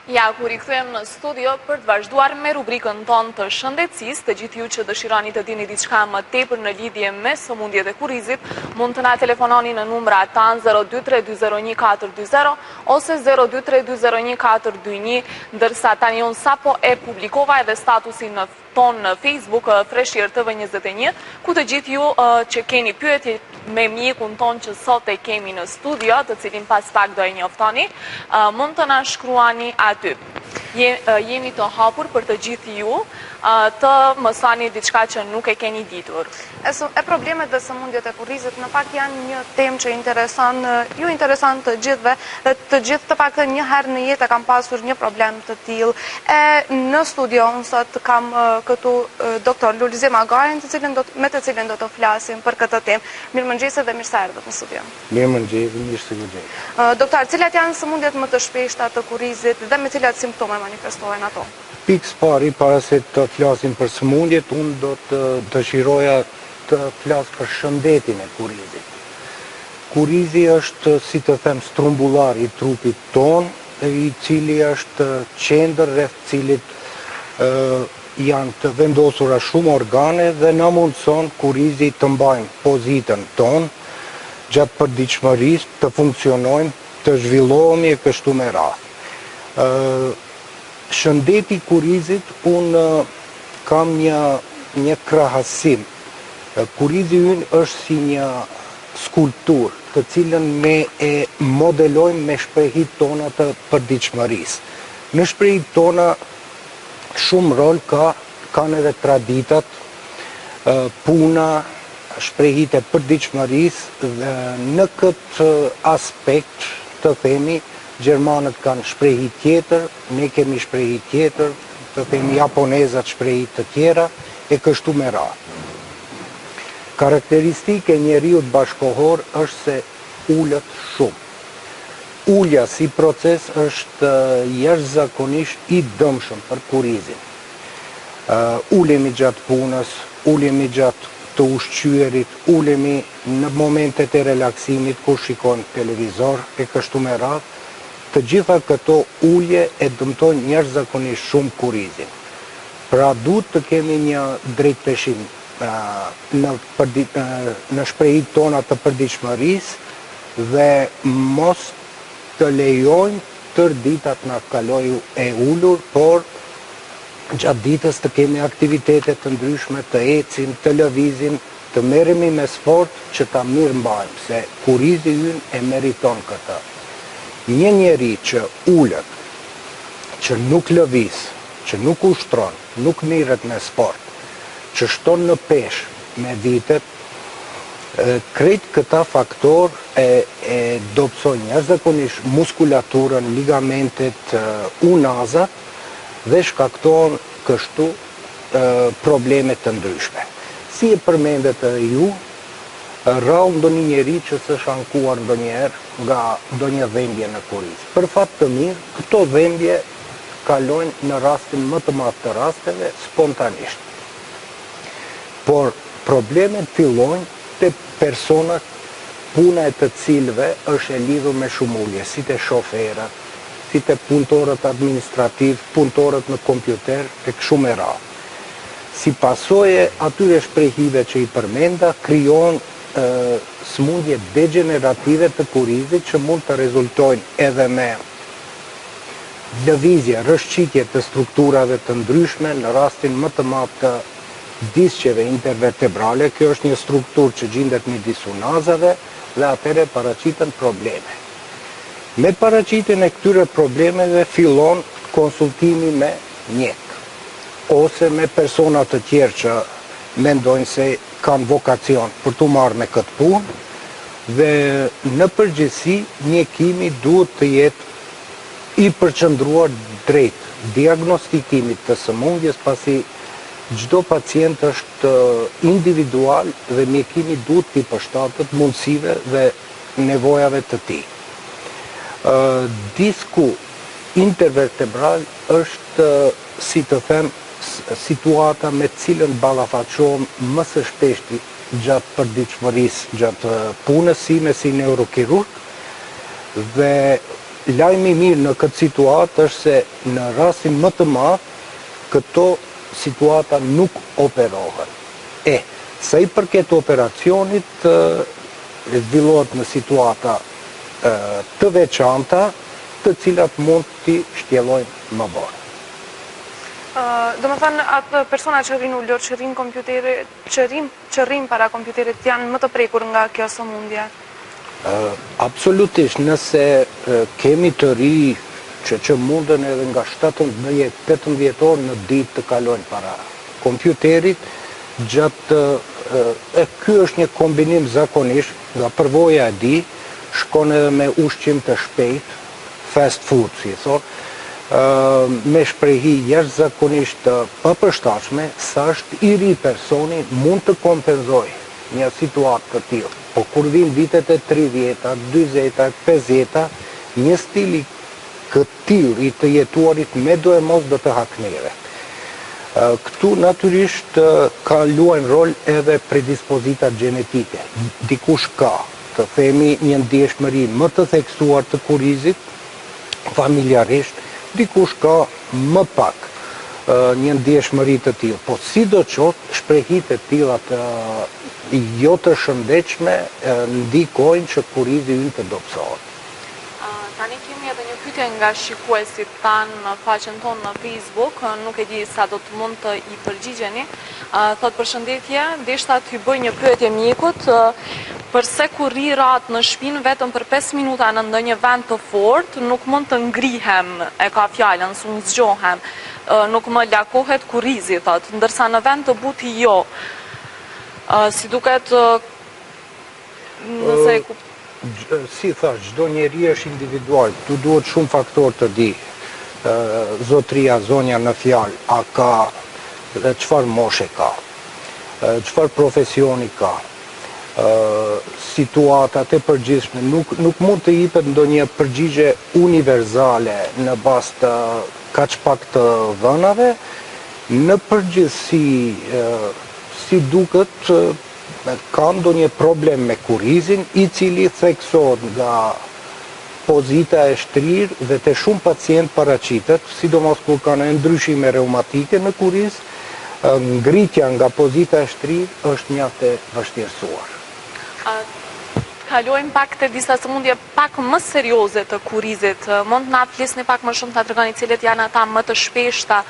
Ja, kur i kthem në studio për të vazhduar me rubrikën tonë të shëndetësisë, të gjithë ju që dëshironi të dini diçka më tepër në lidhje me sëmundjet e kurrizit, mund të na telefononi në numrat tan 023201420 ose 023201421, ndërsa tani unë sapo e publikova edhe statusin në tonë në Facebook Freshier TV21, ku të gjithë ju që keni pyetje me mjekun tonë që sot e kemi në studio, të cilin pas pak do e njoftoni, mund të na shkruani aty. Jemi të hapur për të gjithë ju të mësoni diçka që nuk e keni ditur. E problemet dhe sëmundjet e kurrizit në fakt janë një temë që intereson të gjithëve, të gjithë të paktën një herë në jetë kam pasur një problem të tillë. Në studio unë sot kam këtu doktor Lulzi Magarin, me të cilin do të flasim për këtë temë. Mirëmëngjes dhe mirë se erdhët në studio. Mirëmëngjes, mirë se ju gjej. Doktor, cilat janë sëmundjet më të shpeshta të kurrizit dhe me cilat simptome manifestohen ato? Pikës pari, para se të flasim për sëmundjet, unë do të dëshiroja të flas për shëndetin e kurrizit. Kurrizi është, si të them, strumbullar i trupit ton, i cili është qendër rreth cilit janë të vendosura shumë organe dhe na mundson kurrizi të mbajmë pozitën ton gjatë përditshmërisë, të funksionojmë, të zhvillohemi e kështu me radhë. Shëndeti kurrizit, unë kam një krahasim. Kurrizi ynë është si një skulptur, të cilën ne e modelojmë me shprehit tona të përditshmërisë. Në shprehit tona shumë rol kanë edhe traditat, puna, shprehit e përditshmërisë dhe në këtë aspekt të themi Gjermanët kanë shprehit tjetër, ne kemi shprehit tjetër, të themi japonezat shprehit të tjera e kështu me radhë. Karakteristike e njeriut bashkohor është se ullët shumë. Ullja si proces është jashtëzakonisht i dëmshëm për kurrizin. Ulemi gjatë punës, ulemi gjatë të ushqyerit, ulemi në momentet e relaksimit kur shikojmë televizor e kështu me radhë. Të gjitha këto ullje e dëmtojnë jashtëzakonisht shumë kurrizin. Pra duhet të kemi një drejtpeshim në shprehit tona të përditshmërisë dhe mos të lejojmë tër ditat na kalojë e ulur, por gjatë ditës të kemi aktivitete të ndryshme, të ecim, të lëvizim, të merremi me sport që ta mirëmbajmë, se kurrizi ynë e meriton këtë. Një njeri që ullet, që nuk lëviz, që nuk ushtron, nuk mirret me sport, që shton në peshë me vitet, krejt këta faktor e dobësojnë jashtëzakonisht muskulaturën, ligamentet, unazat dhe shkaktojnë kështu probleme të ndryshme. Si e përmendet ju, rrallë ndonjë njeri që s'është ankuar ndonjëherë nga ndonjë dhimbje në kurriz. Për fat të mirë, këto dhimbje kalojnë në rastin më të madh të rasteve spontanisht. Por problemet fillojnë te personat puna e të cilëve është e lidhur me shumë ullje, si te shoferët, si te punëtorët administrativ, punëtorët në kompjuter e kështu me radhë. Si pasojë atyre shprehive që i përmenda, krijon sëmundje degenerative të kurrizit që mund të rezultojnë edhe me lëvizje, rrëshqitje të strukturave të ndryshme në rastin më të madh të disqeve intervertebrale. Kjo është një strukturë që gjendet midis unazave dhe atëherë paraqiten probleme. Me paraqitjen e këtyre problemeve fillon konsultimi me mjek ose me persona të tjerë që mendojnë se kanë vokacion për të marrë me këtë punë dhe në përgjithësi mjekimi duhet të jetë i përqendruar drejt diagnostikimit të sëmundjes, pasi çdo pacient është individual dhe mjekimi duhet t'i përshtatet mundësive dhe nevojave të tij. Disku intervertebral është, si të them, situata me cilën ballafaqohem më së shpeshti gjatë përditshmërisë, gjatë punës sime si neurokirurg, dhe lajmi mirë në këtë situatë është se në rastin më të madh këto situata nuk operohen. Sa i përket operacionit, zhvillohet në situata të veçanta, të cilat mund t'i shtjellojnë më vonë. Do më thënë, atë persona që rrinë ullor, që rrinë kompjuterit, që rrinë para kompjuterit, janë më të prekur nga kjo sëmundje? Absolutisht, nëse kemi të ri që mundën edhe nga 17-18 orë në ditë të kalojnë para kompjuterit, ky është një kombinim zakonisht, nga përvoja e di, shkon edhe me ushqim të shpejt, fast food, si thonë, me shprehi jashtëzakonisht të papërshtatshme, sa është i ri personi mund të kompenzoj një situatë të tillë. Po kur vinë vitet e 30-ta, 40-ta, 50-ta, një stili këtil i të jetuarit me do e mos do të haknere. Këtu natyrisht ka luajnë rol edhe predispozita gjenetike. Dikush ka, të themi, një ndjeshmëri më të theksuar të kurizit, familjarisht, dikush ka më pak një ndjeshmëri të tillë. Po sidoqoftë, shprehit e tilla të jo të shëndetshme ndikojnë që kurizi ynë të dobësohet. Tani kemi edhe një pyetje nga shikuesit tanë në faqen tonë në Facebook, nuk e di sa do të mund të i përgjigjeni. Thot përshëndetje, deshta t'ju bëj një pyetje mjekut, përse kur ri ratë në shpinë vetëm për 5 minuta në ndonjë vend të fortë, nuk mund të ngrihem, e ka fjalën, s'u zgjohem, nuk më lakohet kurizi, thot, ndërsa në vend të buti jo. Si duket nëse e si thash, çdo njeri është individual, tu duhet shumë faktor të di. Zotria, zonja në fjalë, a ka, çfarë moshe ka, çfarë profesioni ka, situatat e përgjithshme, nuk mund të jepet ndonjë përgjigje universale në bazë të kaq pak të dhënave. Në përgjithësi, si duket, ka ndonjë problem me kurizin, i cili theksohet nga pozita e shtrirë dhe të shumë pacient paraqitet, sidomos kur kanë ndryshime reumatike në kuriz, ngritja nga pozita e shtrirë është mjaft e vështirësuar. Kalojmë pak të disa sëmundje pak më serioze të kurizit. Mund na flisni pak më shumë të tregoni cilët janë ata më të shpeshta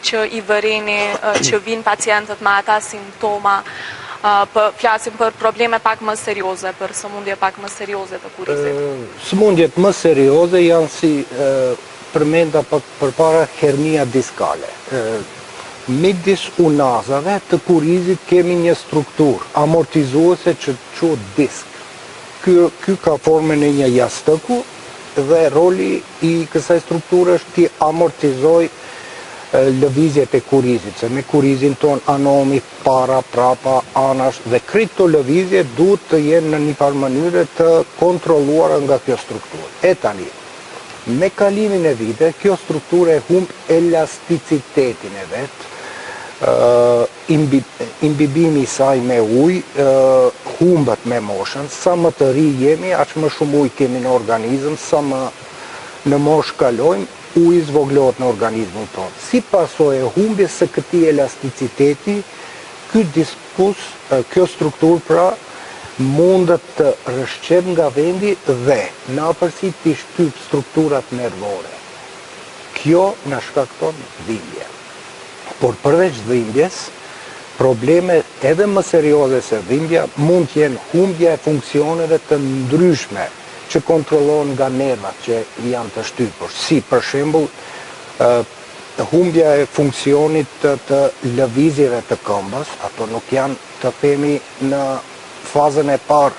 që i vëreni, që vinë pacientët me ata simptoma. Flasim për probleme pak më serioze, për sëmundje pak më serioze të kurizit. Sëmundjet më serioze janë si përmenda përpara hernia diskale. Midis unazave të kurizit kemi një strukturë amortizuese që quhet disk. Ky ka formën e një jastëku dhe roli i kësaj strukture është t'i amortizoj lëvizjet e kurizit, se me kurizin ton anomi, para, prapa, anash dhe krejt të lëvizje duhet të jenë në një farë mënyrë të kontrolluara nga kjo strukturë. E tani, me kalimin e vite, kjo strukturë e humb elasticitetin e vetë, imbibimi i saj me ujë humbet me moshën, sa më të ri jemi, aq më shumë ujë kemi në organizëm, sa më në moshë kalojmë, uji zvoglohet në organizmin tonë. Si pasojë e humbjes së këtij elasticiteti, ky diskus, kjo strukturë pra mundet të rrëshqet nga vendi dhe në afërsi të shtyp strukturat nervore. Kjo na shkakton dhimbje. Por përveç dhimbjes, probleme edhe më serioze se dhimbja mund të jenë humbja e funksioneve të ndryshme që kontrollohen nga nervat që janë të shtypur. Si për shembull humbja e funksionit të lëvizjeve të këmbës, ato nuk janë të themi në fazën e parë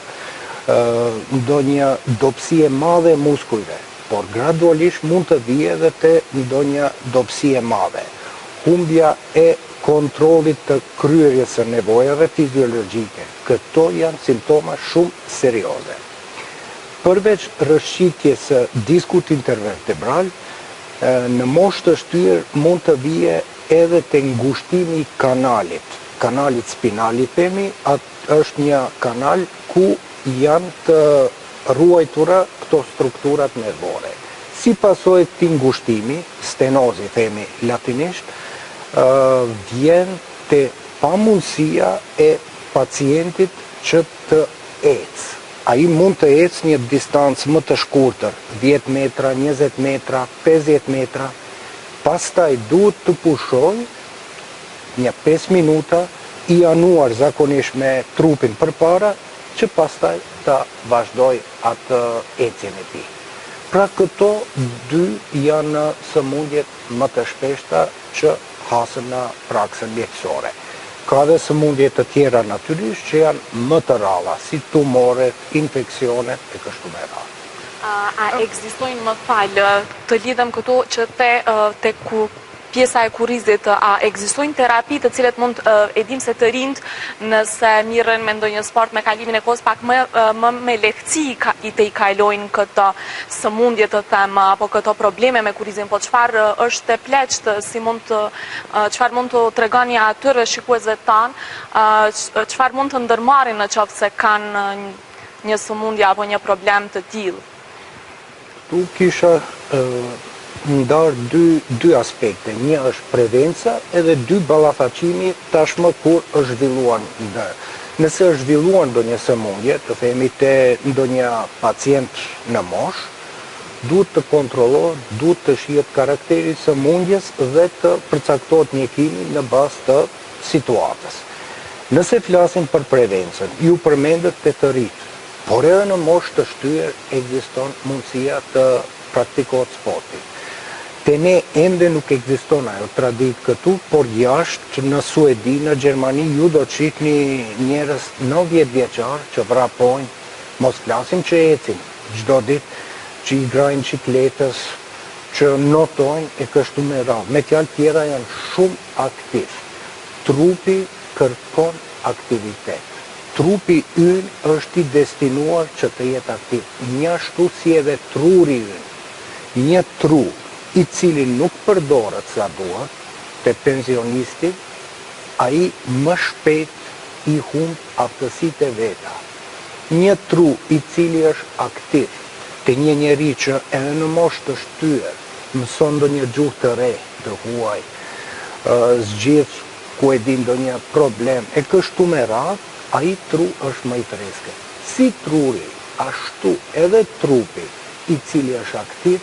ndonjë dobësi e madhe e muskujve, por gradualisht mund të vijë edhe te ndonjë dobësi e madhe. Humbja e kontrollit të kryerjes së nevojave fiziologjike. Këto janë simptoma shumë serioze. Përveç rrëshqitjes së diskut intervertebral, në moshë të shtyr mund të vije edhe të ngushtimi i kanalit spinal i themi, atë është një kanal ku janë të ruajtura këto strukturat nervore. Si pasojë të këtij ngushtimi, stenozi themi latinisht, vjen te pamundësia e pacientit që të ecë. Ai mund të ecë një distancë më të shkurtër, 10 metra, 20 metra, 50 metra, pastaj duhet të pushojë një 5 minuta, i anuar zakonisht me trupin përpara, që pastaj të vazhdoj atë ecjen e tij. Pra këto dy janë sëmundjet më të shpeshta që hasën në praksën mjekësore. Ka dhe sëmundje të tjera natyrisht që janë më të ralla, si tumoret, infeksionet e kështu me radhë. A ekzistojnë, më falë, të lidhem këto që te pjesa e kurrizit, a ekzistojnë terapi të cilet mund, e dim se të rinjt nëse mirën me ndonjë sport me kalimin e kohës pak më me lehtësi i kalojnë këtë sëmundje të them, apo këto probleme me kurrizin, po çfarë është e pleqtë, çfarë mund të tregoni atyre shikuesve tanë, çfarë mund të ndërmarrin në qoftë se kanë një sëmundje apo një problem të tillë? Tu kisha ndarë dy aspekte. Një është prevenca edhe dy ballafaqimi tashmë kur është zhvilluar ndër. Nëse është zhvilluar ndonjë sëmundje, të themi te ndonjë pacient në moshë, duhet të kontrollohet, duhet të shihet karakteri i sëmundjes dhe të përcaktohet mjekimi në bazë të situatës. Nëse flasim për prevencën, ju përmendët te të rritë, por edhe në moshë të shtyrë ekziston mundësia të praktikohet sporti. Te ne ende nuk ekziston ajo traditë këtu, por jashtë në Suedi, në Gjermani, ju do të shihni njerëz 90 vjeçar që vrapojnë, mos flasim që ecin çdo ditë, që i grajnë cikletës, që notojnë e kështu me radhë. Me fjalë tjera janë shumë aktiv. Trupi kërkon aktivitet. Trupi ynë është i destinuar që të jetë aktiv. Një ashtu si edhe truri ynë. Një tru i cili nuk përdoret sa duhet, te pensionisti, ai më shpejt i humb aftësitë e veta. Një tru i cili është aktiv, te një njeri që edhe në moshë të shtyrë, mëson ndonjë gjuhë të re, të huaj, zgjidh ku e di ndonjë problem, e kështu me radhë, ai tru është më i freskët. Si truri, ashtu edhe trupi i cili është aktiv,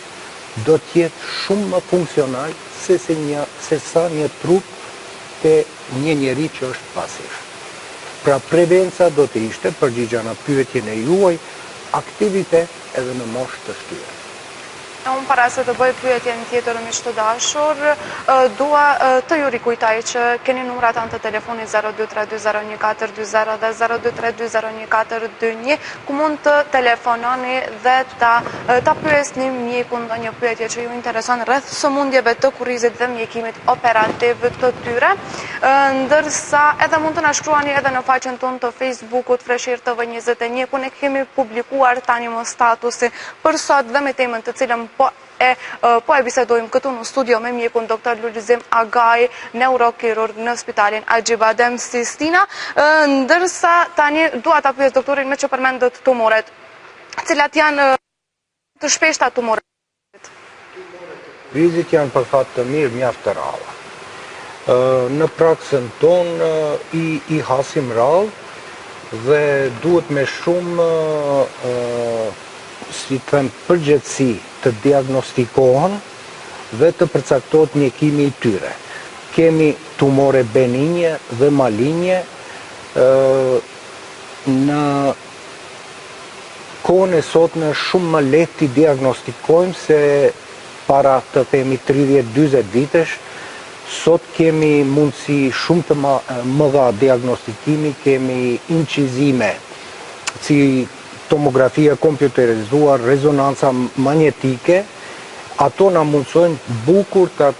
do t'jetë shumë më funksional se sa një trup te një njeri që është pasiv. Pra prevenca do të ishte, përgjigja në pyetjen e juaj, aktivitet edhe në moshë të shtyrë. Unë para se të bëj pyetjen tjetër miq të dashur, dua të ju rikujtoj që keni numrat të telefonit 0232014220 dhe 0232014221, ku mund të telefononi dhe ta pyesni mjekun ndonjë pyetje që ju intereson rreth sëmundjeve të kurrizit dhe mjekimit operativ të tyre, ndërsa edhe mund të na shkruani edhe në faqen tonë të Facebookut Freshëri TV21, ku ne kemi publikuar tani më statusin për sot dhe me temën të cilën po e bisedojmë këtu në studio me mjekun Dr. Lulzim Agaj, neurokirurg në Spitalin Acibadem Sistina, ndërsa tani dua ta pyes doktorin me që përmendët tumoret, cilat janë të shpeshta tumoret? Vizit janë për fat të mirë mjaft të ralla. Në praksën tonë i hasim rallë dhe duhet me shumë si të them përgjithësi të diagnostikohen dhe të përcaktohet mjekimi i tyre. Kemi tumore beninje dhe malinje. Në kohën e sotme është shumë më lehtë të diagnostikojmë se para të themi 30-40 vitesh. Sot kemi mundësi shumë të mëdha diagnostikimi, kemi incizime si tomografia kompjuterizuar, rezonanca magnetike, ato na mundsojnë bukur ta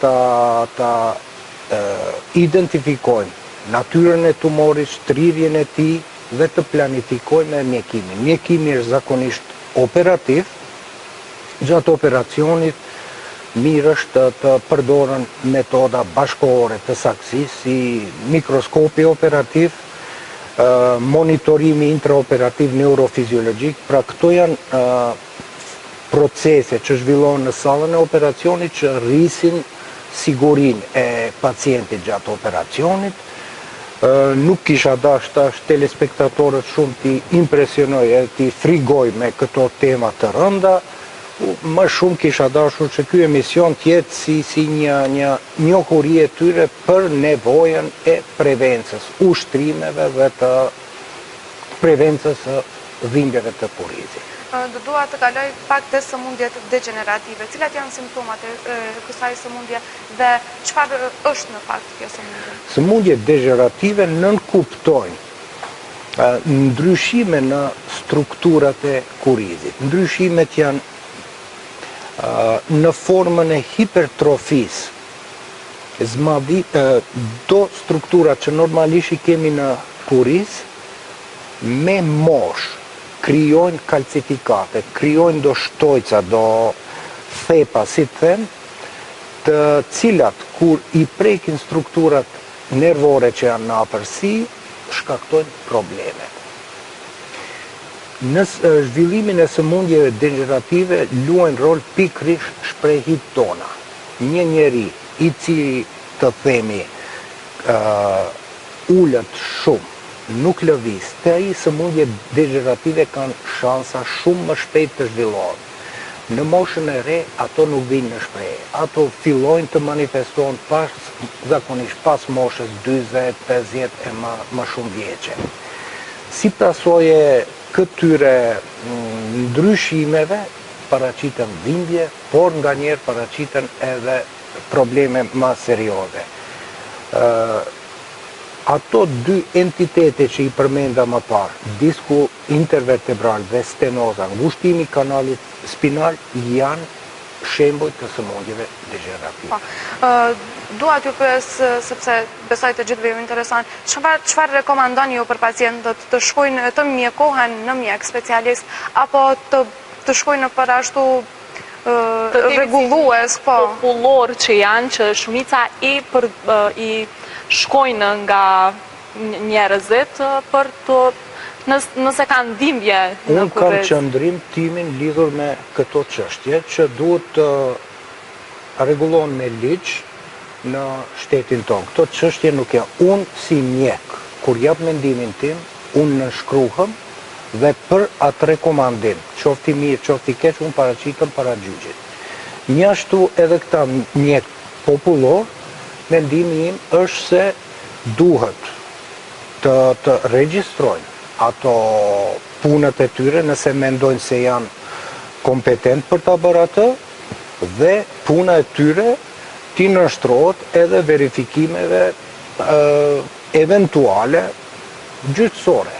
identifikojmë natyrën e tumorit, shtrirjen e tij dhe të planifikojmë mjekimin. Mjekimi është zakonisht operativ. Gjatë operacionit mirë është të përdoren metoda bashkëkohore të saktësisë, si mikroskopi operativ, monitorimi intraoperativ neurofiziologjik, pra këto janë procese që zhvillohen në sallën e operacionit që rrisin sigurinë e pacientit gjatë operacionit. Nuk kisha dash tash telespektatorët shumë t'i impresionoj e t'i frigoj me këto tema të rënda. Më shumë kisha dashur që ky emision t'jetë si një njohuri e tyre për nevojën e prevencës, ushtrimeve dhe të prevencës së dhimbjeve të kurizit. Do dua të kaloj pak te sëmundjet degenerative. Cilat janë simptomat e kësaj sëmundje dhe çfarë është në fakt kjo sëmundje? Sëmundjet degenerative nënkuptojnë ndryshime në strukturat e kurizit. Ndryshimet janë në formën e hipertrofisë. Do strukturat që normalisht i kemi në kuriz, me mosh, krijojnë kalcifikate, krijojnë do shtojca, do thepa, si të them, të cilat kur i prekin strukturat nervore që janë në afërsi, shkaktojnë probleme. Në zhvillimin e sëmundjeve degenerative luajnë rol pikërisht shprehit tona. Një njeri i cili të themi ullët shumë, nuk lëviz, të ai sëmundje degenerative kanë shansa shumë më shpejt të zhvillohen. Në moshën e re, ato nuk vinë në shprehje. Ato fillojnë të manifestohen zakonisht pas moshës 40, 50 e më shumë vjeçe. Si pasojë këtyre ndryshimeve paraqiten dhimbje, por nganjëherë paraqiten edhe probleme më serioze. Ato dy entitete që i përmenda më parë, disku intervertebral dhe stenoza, ngushtimi i kanalit spinal, janë shembuj të sëmundjeve degenerative. Dua t'ju pyes, sepse besoj të gjithëve ju intereson, çfarë rekomandoni ju për pacientët të shkojnë të mjekohen në mjek specialist apo të shkojnë për ashtu rregullues, po popullor që janë, që shumica i shkojnë nga njerëzit për të nëse kanë dhimbje në Unë kam qëndrim timin lidhur me këto çështje që duhet të rregullohen me ligj në shtetin tonë. Këto çështje nuk janë unë si mjek, kur jap mendimin tim, unë nënshkruhem dhe për atë rekomandim, qofti mirë, qofti keq, unë paraqitem para gjyqit. Njashtu edhe këta mjek popullor, mendimi im është se duhet të regjistrojnë ato punët e tyre nëse mendojnë se janë kompetent për ta bërë atë, dhe puna e tyre ti nështrohet edhe verifikimeve eventuale gjyqësore.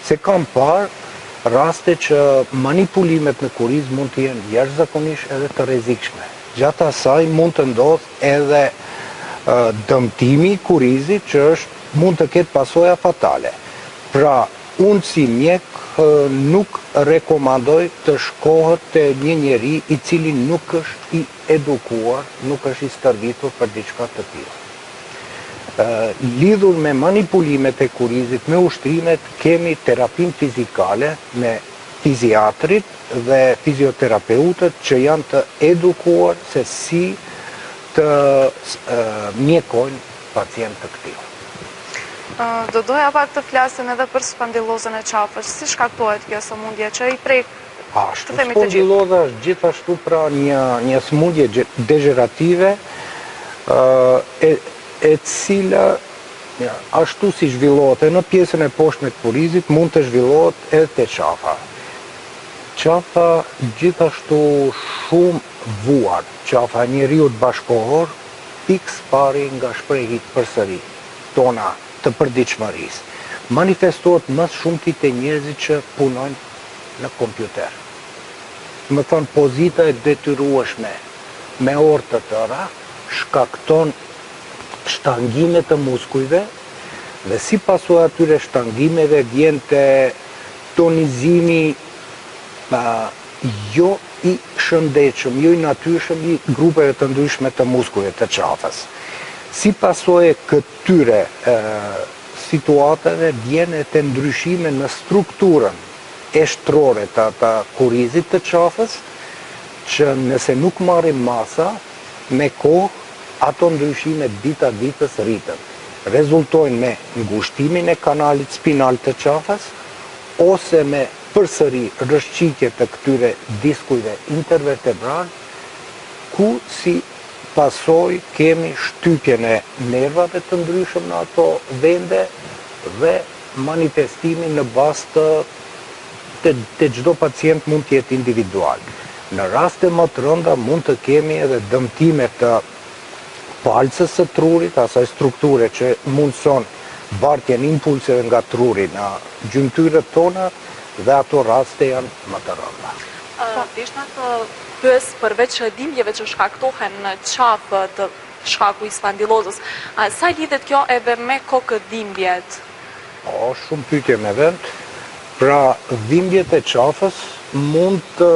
Se kam parë raste që manipulimet në kuriz mund të jenë jashtëzakonisht edhe të rrezikshme. Gjatë asaj mund të ndodhë edhe dëmtimi i kurizit që mund të ketë pasoja fatale. Pra, unë si mjek nuk rekomandoj të shkohet të një njeri i cili nuk është i edukuar, nuk është i stërvitur për diçka të tillë. Lidhur me manipulimet e kurizit, me ushtrimet, kemi terapin fizikale me fiziatrit dhe fizioterapeutët që janë të edukuar se si të mjekojnë pacient të këtij. Do doja pak të flasim edhe për spondilozën e qafës. Si shkaktohet kjo sëmundje që i prek të themi të gjithë? Spondiloza është gjithashtu pra një sëmundje degenerative e cila ashtu si zhvillohet në pjesën e poshtme të kurizit, mund të zhvillohet edhe te qafa. Qafa gjithashtu shumë vuar, qafa njeriut bashkohor, pikës pari nga shprehit përsëri tona të përditshmërisë. Manifestohet më shumë të njerëzit që punojnë në kompjuter. Më thonë, pozita e detyrueshme me orë të tëra shkakton shtangime të muskujve dhe si pasojë atyre shtangimeve vjen te tonizimi jo i shëndetshëm, jo i natyrshëm i grupeve të ndryshme të muskujve të qafës. Si pasojë këtyre situatave vjen të ndryshime në strukturën e shtrore të kurizit të qafës që nëse nuk marrim masa, me kohë, ato ndryshime dita ditës rritën. Rezultojnë me ngushtimin e kanalit spinal të qafës, ose me përsëri rrëshqitje të këtyre diskujve intervertebral, ku si pasoj kemi shtypjen e nervave të ndryshëm në ato vende dhe manifestimin në bazë të çdo pacient mund të jetë individual. Në raste më të rënda mund të kemi edhe dëmtime të palcës së trurit, asaj strukture që mundson bartjen impulseve nga truri në gjymtyrët tona, dhe ato raste janë më të rënda. Deshna të pyes përveç dhimbjeve që shkaktohen në qafë të shkaku i spandilozës, sa lidhet kjo edhe me kokëdhimbjet? Shumë pyetje me vend. Pra, dhimbjet e qafës mund të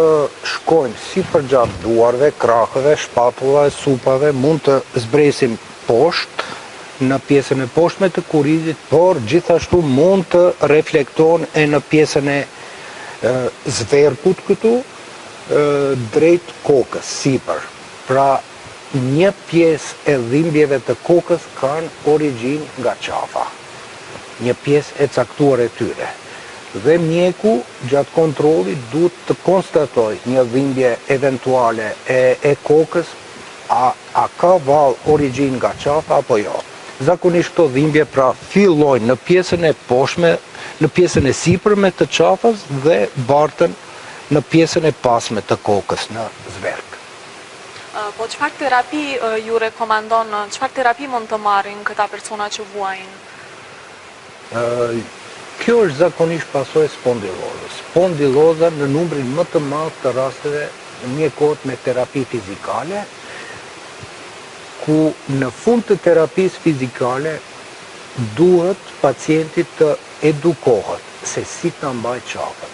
shkojnë si përgjatë duarve, krahëve, shpatullave, supave, mund të zbresin poshtë, në pjesën e poshtme të kurizit, por gjithashtu mund të reflekton e në pjesën e zverkut këtu, drejt kokës, sipër. Pra, një pjesë e dhimbjeve të kokës kanë origjinë nga qafa. Një pjesë e caktuar e tyre. Dhe mjeku, gjatë kontrollit, duhet të konstatoj një dhimbje eventuale e kokës, a ka vallë origjinë nga qafa apo jo. Zakonisht këto dhimbje pra fillojnë në pjesën e poshtme, në pjesën e sipërme të qafës dhe bartën në pjesën e pasme të kokës, në zverk. Po çfarë terapi ju rekomandon, çfarë terapi mund të marrin këta persona që vuajnë? Kjo është zakonisht pasojë spondilozës. Spondiloza në numrin më të madh të rasteve mjekohet me terapi fizikale, ku në fund të terapisë fizikale duhet pacientit të edukohet se si të mbaj qafën.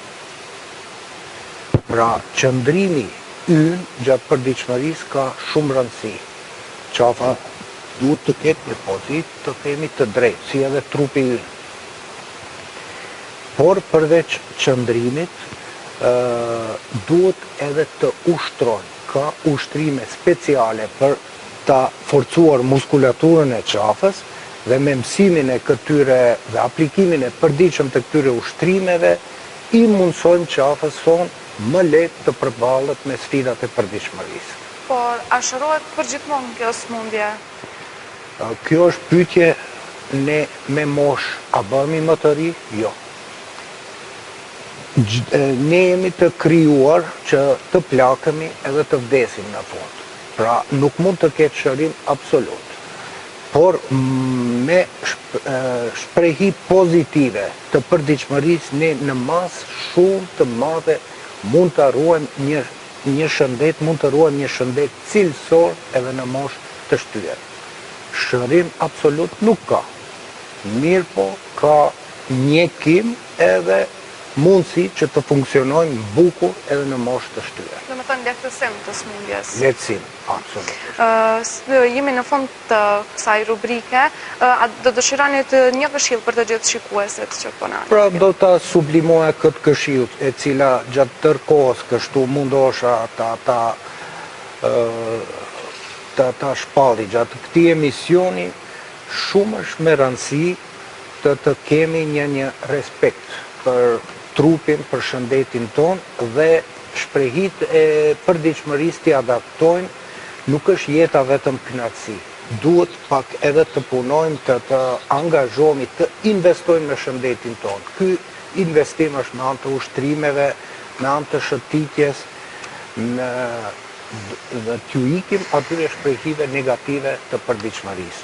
Pra, qëndrimi ynë gjatë përditshmërisë ka shumë rëndësi. Qafa duhet të ketë një pozitë të themi të drejtë, si edhe trupi ynë. Por përveç qëndrimit, duhet edhe të ushtrojnë. Ka ushtrime speciale për ta forcuar muskulaturën e qafës dhe me mësimin e këtyre dhe aplikimin e përditshëm të këtyre ushtrimeve, i mundsojmë qafës sonë më lehtë të përballet me sfidat e përditshmërisë. Por a shërohet përgjithmonë kjo sëmundje? Kjo është pyetje ne me moshë, a bëhemi më të ri? Jo. Ne jemi të krijuar që të plakemi edhe të vdesim në fund. Pra, nuk mund të ketë shërim absolut. Por me shprehi pozitive të përditshmërisë, ne në masë shumë të madhe mund të arruajmë një shëndet, mund të arruajmë një shëndet cilësor edhe në moshë të shtyhet. Shërim absolut nuk ka. Mirë po, ka ndjekim edhe mundësi që të funksionojnë bukur edhe në moshë të shtyhet. Do të thënë lehtësim të sëmundjes. Lehtësim, absolutisht. Jemi në fund të kësaj rubrike, a do dëshironi një këshill për të gjithë shikuesit që po na? Pra, do ta sublimoja këtë këshill, e cila gjatë tërë kohës kështu mundosha ta shpalli gjatë këtij emisioni, shumë është me rëndësi të kemi një respekt për trupin, për shëndetin ton, dhe shprehit e përditshmërisë t'i adaptojnë, nuk është jeta vetëm kënaqësi. Duhet pak edhe të punojmë, të angazhohemi, të investojmë në shëndetin ton. Ky investim është në anë të ushtrimeve, në anë të shëtitjes, dhe t'ju ikim atyre shprehive negative të përditshmërisë.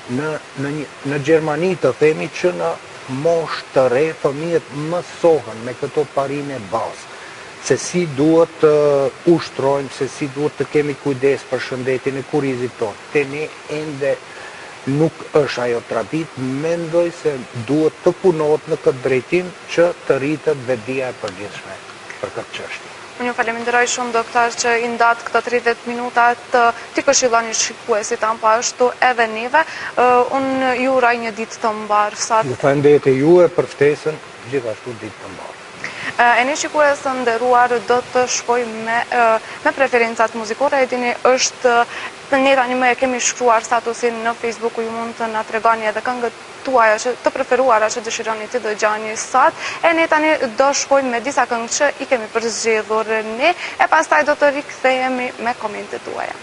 Në Gjermani të themi që në moshë të re, fëmijët mësohen me këto parime bazë, se si duhet të ushtrojmë, se si duhet të kemi kujdes për shëndetin e kurizit tonë. Te ne ende nuk është ajo tradit, mendoj se duhet të punohet në këtë drejtim që të rritet vedia e përgjithshme për këtë çështje. Unë ju falenderoj shumë, doktor, që i ndatë këto 30 minuta t'i këshilloni shikuesit tanë, po ashtu edhe neve. Unë ju uroj një ditë të mbarë. Ju falenderoj juve për ftesën, gjithashtu ditë të mbarë. E një shikues të nderuar, do të shkoj me preferencat muzikore. E dini, është ne tani më e kemi shkruar statusin në Facebook, ju mund të na tregoni edhe këngët tuaja që të preferuara që dëshironi të dëgjoni sot. E ne tani do shkojmë me disa këngë që i kemi përzgjedhur ne, e pastaj do të rikthehemi me komentet tuaja.